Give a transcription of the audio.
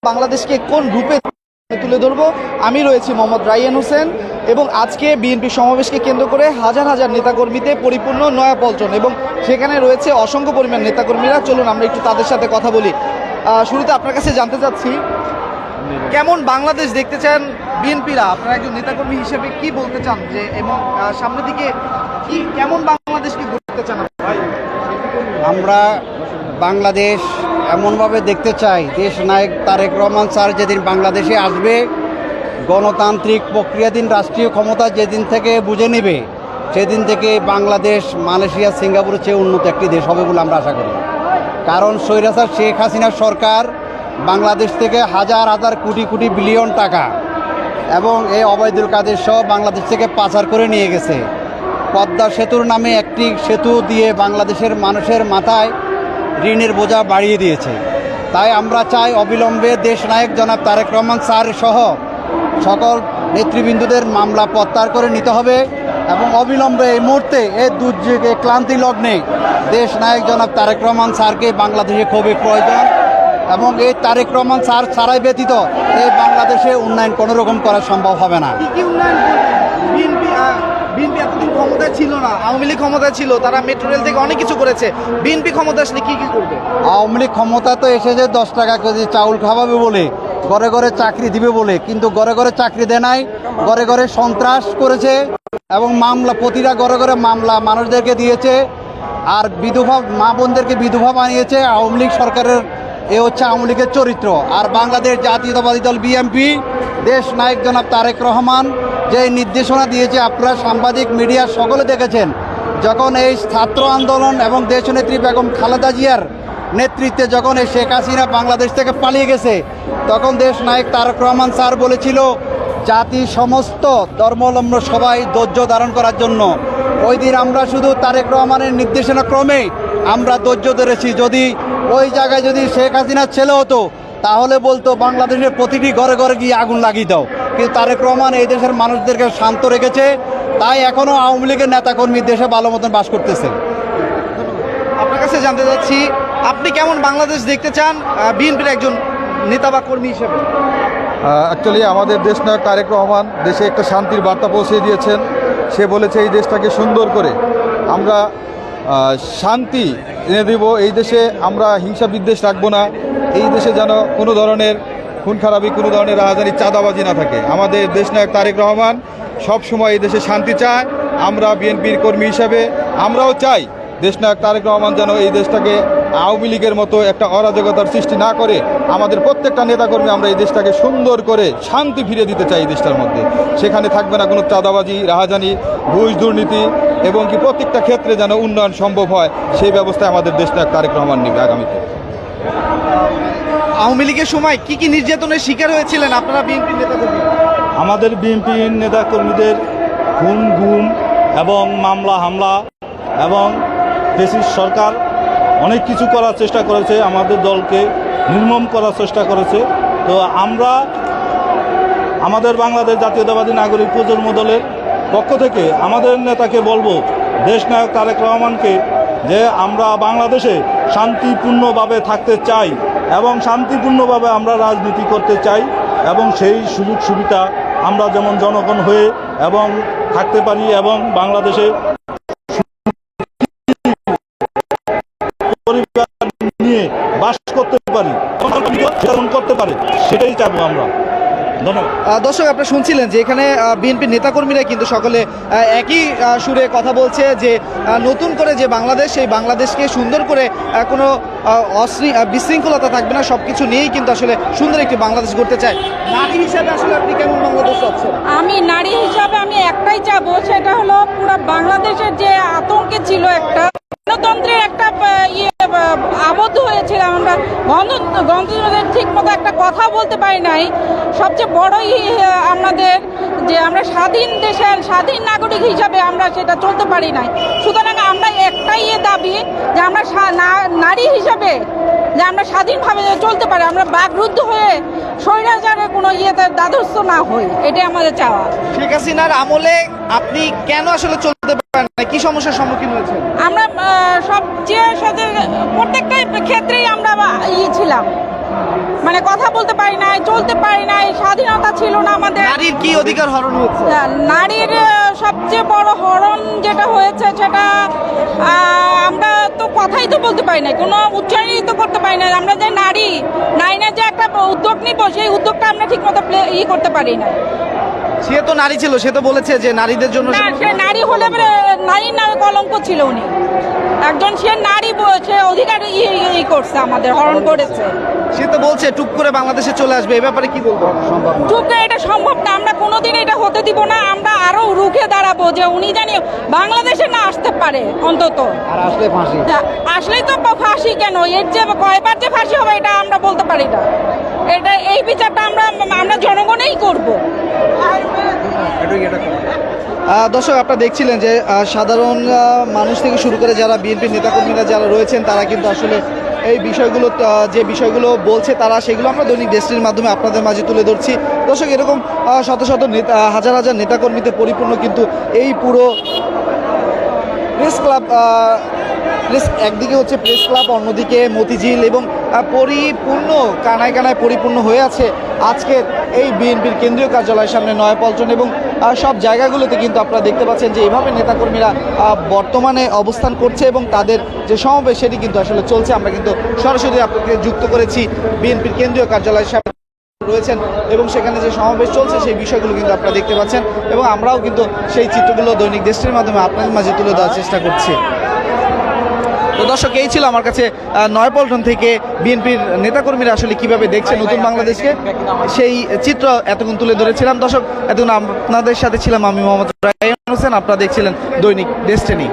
বাংলাদেশকে কোন রূপে তুলে ধরবো। আমি রয়েছি মোহাম্মদ রায়হান হোসেন এবং আজকে বিএনপি সমাবেশকে কেন্দ্র করে হাজার হাজার নেতাকর্মীতে পরিপূর্ণ নয়াপল্টন এবং সেখানে রয়েছে অসংখ্য পরিমাণ নেতাকর্মীরা। চলুন আমরা একটু তাদের সাথে কথা বলি। শুরুতে আপনার কাছে জানতে চাচ্ছি, কেমন বাংলাদেশ দেখতে চান বিএনপিরা? আপনারা একজন নেতাকর্মী হিসেবে কি বলতে চান যে এবং সামনের দিকে কি কেমন বাংলাদেশকে গড়তে চান? আমরা বাংলাদেশ এমনভাবে দেখতে চাই, দেশ নায়ক তারেক রহমান স্যার যেদিন বাংলাদেশে আসবে, গণতান্ত্রিক প্রক্রিয়াধীন রাষ্ট্রীয় ক্ষমতা যেদিন থেকে বুঝে নেবে, সেদিন থেকে বাংলাদেশ মালয়েশিয়া সিঙ্গাপুরের চেয়ে উন্নত একটি দেশ হবে বলে আমরা আশা করি। কারণ স্বৈরাচার শেখ হাসিনার সরকার বাংলাদেশ থেকে হাজার হাজার কোটি কোটি বিলিয়ন টাকা এবং এই অবৈধুল কাদের সহ বাংলাদেশ থেকে পাচার করে নিয়ে গেছে। পদ্মা সেতুর নামে একটি সেতু দিয়ে বাংলাদেশের মানুষের মাথায় ঋণের বোঝা বাড়িয়ে দিয়েছে। তাই আমরা চাই অবিলম্বে দেশ নায়ক জনাব তারেক রহমান স্যার সহ সকল নেতৃবৃন্দদের মামলা প্রত্যাহার করে নিতে হবে এবং অবিলম্বে এই মুহূর্তে এই দুর্যোগে ক্লান্তি লগ্নে দেশ নায়ক জনাব তারেক রহমান স্যারকে বাংলাদেশে খুবই প্রয়োজন এবং এই তারেক রহমান স্যার ছাড়াই ব্যতীত এই বাংলাদেশে উন্নয়ন কোনো রকম করা সম্ভব হবে না। কি উন্নয়ন বিএনপি এতদিন ক্ষমতায় ছিল না, আওয়ামী লীগ ক্ষমতায় ছিল, তারা মেট্রো রেল থেকে অনেক কিছু করেছে। বিএনপি ক্ষমতা আসলে কি কি করবে? আওয়ামী লীগ ক্ষমতা তো এসেছে 10 টাকা কেজি চাউল খাওয়াবে বলে, ঘরে ঘরে চাকরি দিবে বলে, কিন্তু ঘরে ঘরে চাকরি দেয় নাই, ঘরে ঘরে সন্ত্রাস করেছে এবং মামলা প্রতিটা ঘরে ঘরে মামলা মানুষদেরকে দিয়েছে আর বিধবা মা বোনদেরকে বিধবা বানিয়েছে। আওয়ামী লীগ সরকারের এ হচ্ছে আওয়ামী লীগের চরিত্র। আর বাংলাদেশ জাতীয়তাবাদী দল বিএনপি দেশ নায়ক জনাব তারেক রহমান যে নির্দেশনা দিয়েছে, আপনারা সাংবাদিক মিডিয়া সকলে দেখেছেন, যখন এই ছাত্র আন্দোলন এবং দেশনেত্রী বেগম খালেদা জিয়ার নেতৃত্বে যখন এই শেখ হাসিনা বাংলাদেশ থেকে পালিয়ে গেছে, তখন দেশ নায়ক তারেক রহমান স্যার বলেছিল জাতি সমস্ত ধর্মাবলম্বী সবাই ধৈর্য ধারণ করার জন্য। ওই দিন আমরা শুধু তারেক রহমানের নির্দেশনা ক্রমে আমরা ধৈর্য ধরেছি। যদি ওই জায়গায় যদি শেখ হাসিনার ছেলে হতো তাহলে বলতো বাংলাদেশের প্রতিটি ঘরে ঘরে গিয়ে আগুন লাগিয়ে দাও, কিন্তু তারেক রহমান এই দেশের মানুষদেরকে শান্ত রেখেছে। তাই এখনও আওয়ামী লীগের নেতাকর্মী দেশে ভালো মতন বাস করতেছে। আপনার কাছে জানতে চাচ্ছি, আপনি কেমন বাংলাদেশ দেখতে চান বিএনপির একজন নেতা বা কর্মী হিসেবে? অ্যাকচুয়ালি আমাদের দেশ নায়ক তারেক রহমান দেশে একটা শান্তির বার্তা পৌঁছে দিয়েছেন। সে বলেছে এই দেশটাকে সুন্দর করে আমরা শান্তি এনে দেব, এই দেশে আমরা হিংসা বিদ্বেষ রাখবো না, এই দেশে যেন কোনো ধরনের খুন খারাপি, কোনো ধরনের রাজধানী চাঁদাবাজি না থাকে। আমাদের দেশ নায়ক তারেক রহমান সব সময় এই দেশে শান্তি চায়। আমরা বিএনপির কর্মী হিসাবে আমরাও চাই দেশ নায়ক তারেক রহমান যেন এই দেশটাকে আওয়ামী লীগের মতো একটা অরাজকতার সৃষ্টি না করে। আমাদের প্রত্যেকটা নেতাকর্মী আমরা এই দেশটাকে সুন্দর করে শান্তি ফিরে দিতে চাই এই দেশটার মধ্যে। সেখানে থাকবে না কোনো চাঁদাবাজি, রাহাজানি, ঘুষ, দুর্নীতি এবং কি প্রত্যেকটা ক্ষেত্রে যেন উন্নয়ন সম্ভব হয়, সেই ব্যবস্থায় আমাদের দেশ নায়ক তারেক রহমান নেবে আগামীতে। আওয়ামী লীগের সময় কি কি নির্যাতনের শিকার হয়েছিলেন আপনারা বিএনপির নেতাকর্মী? আমাদের বিএনপির নেতাকর্মীদের খুন, গুম এবং মামলা হামলা এবং ফ্যাসিস্ট সরকার অনেক কিছু করার চেষ্টা করেছে, আমাদের দলকে নির্মম করার চেষ্টা করেছে। তো আমরা আমাদের বাংলাদেশ জাতীয়তাবাদী নাগরিক প্রজন্ম দলের পক্ষ থেকে আমাদের নেতাকে বলবো, দেশ নায়ক তারেক রহমানকে, যে আমরা বাংলাদেশে শান্তিপূর্ণভাবে থাকতে চাই এবং শান্তিপূর্ণভাবে আমরা রাজনীতি করতে চাই এবং সেই সুযোগ সুবিধা আমরা যেমন জনগণ হয়ে এবং থাকতে পারি এবং বাংলাদেশে পরিবার নিয়ে বাস করতে পারি, করতে পারে, সেটাই চাইবো আমরা। দর্শক, আপনারা শুনছিলেন যে এখানে বিএনপির নেতাকর্মীরা কিন্তু সকলে একই সুরে কথা বলছে যে নতুন করে যে বাংলাদেশ, সেই বাংলাদেশকে সুন্দর করে কোনো বিশৃঙ্খলতা থাকবে না, সব কিছু নিয়েই কিন্তু আসলে সুন্দর একটি বাংলাদেশ গড়তে চায়। নারী হিসাবে আসলে আপনি কেমন বাংলাদেশ চাচ্ছেন? আমি নারী হিসাবে আমি একটাই চাবো, সেটা হলো পুরো বাংলাদেশের যে আতঙ্কে ছিল, একটা গণতন্ত্রের একটা আবদ্ধ হয়েছিলাম আমরা, গণতন্ত্রের ঠিক মতো একটা কথা বলতে পারি নাই। সবচেয়ে বড়ই আমাদের যে আমরা স্বাধীন দেশের স্বাধীন নাগরিক হিসাবে আমরা সেটা চলতে পারি নাই। সুতরাং আমরা একটাই দাবি যে আমরা নারী হিসাবে যে আমরা স্বাধীনভাবে চলতে পারি, আমরা বাকরুদ্ধ হয়ে স্বৈরাচারের কোনো দ্বাদস্থ না হই, এটাই আমাদের চাওয়া। শেখ হাসিনার আমলে আপনি কেন আসলে পারেন না, কি সমস্যার সম্মুখীন হয়েছেন? আমরা সবচেয়ে প্রত্যেকটা ক্ষেত্রেই আমরা ছিলাম, মানে কথা বলতে পারি নাই, চলতে পারি নাই, স্বাধীনতা ছিল না আমাদের। নারীর কি অধিকার হরণ হচ্ছে? নারীর সবচেয়ে বড় হরণ যেটা হয়েছে সেটা আমরা তো কথাই তো বলতে পারি না, কোনো উচ্চারণই তো করতে পারি না। আমরা যে নারী নারীরা যে একটা উদ্যোগ নিব, সেই উদ্যোগটা আমরা ঠিক মতো করতে পারি না। সে তো নারী ছিল, সে তো বলেছে যে নারীদের জন্য। না, সে নারী হলে নারীর নামে কলঙ্ক ছিল উনি একজন, সে নারী, সে অধিকার করছে, আমাদের হরণ করেছে। সে তো বলছে টুপ করে বাংলাদেশে চলে আসবে, এ ব্যাপারে কি বলবো? চুপ করে এটা সম্ভব না, আমরা কোনোদিন এটা হতে দিব না। আমরা আরো রুখে দাঁড়াবো যে উনি জানি বাংলাদেশে না আসতে পারে অন্তত। আর আসলে ফাঁসি। আসলেই তো ফাঁসি কেন, এর যে কয়বার যে ফাঁসি হবে এটা আমরা বলতে পারি না। এটা এই বিচারটা আমরা জনগণেই করব। দর্শক, আপনারা দেখছিলেন যে সাধারণ মানুষ থেকে শুরু করে যারা বিএনপির নেতাকর্মীরা যারা রয়েছেন তারা কিন্তু আসলে এই বিষয়গুলো যে বিষয়গুলো বলছে তারা সেগুলো আমরা দৈনিক দেশটির মাধ্যমে আপনাদের মাঝে তুলে ধরছি। দর্শক, এরকম শত শত হাজার হাজার নেতাকর্মীতে পরিপূর্ণ কিন্তু এই পুরো প্রেস ক্লাব। একদিকে হচ্ছে প্রেস ক্লাব, অন্যদিকে মতিঝিল এবং পরিপূর্ণ কানায় কানায় পরিপূর্ণ হয়ে আছে আজকের এই বিএনপির কেন্দ্রীয় কার্যালয়ের সামনে নয়াপল্টন এবং সব জায়গাগুলোতে কিন্তু আপনারা দেখতে পাচ্ছেন যে এইভাবে নেতাকর্মীরা বর্তমানে অবস্থান করছে এবং তাদের যে সমাবেশ সেটি কিন্তু আসলে চলছে। আমরা কিন্তু সরাসরি আপনাকে যুক্ত করেছি বিএনপির কেন্দ্রীয় কার্যালয়ের সামনে রয়েছেন এবং সেখানে যে সমাবেশ চলছে সেই বিষয়গুলো কিন্তু আপনারা দেখতে পাচ্ছেন এবং আমরাও কিন্তু সেই চিত্রগুলো দৈনিক দেশটির মাধ্যমে আপনাদের মাঝে তুলে দেওয়ার চেষ্টা করছি। তো দর্শক, এই ছিল আমার কাছে নয়াপল্টন থেকে বিএনপির নেতাকর্মীরা আসলে কিভাবে দেখছে নতুন বাংলাদেশকে, সেই চিত্র এতক্ষণ তুলে ধরেছিলাম। দর্শক, এতক্ষণ আপনাদের সাথে ছিলাম আমি মোহাম্মদ রায়হান হোসেন, আপনারা দেখছিলেন দৈনিক ডেস্টিনি।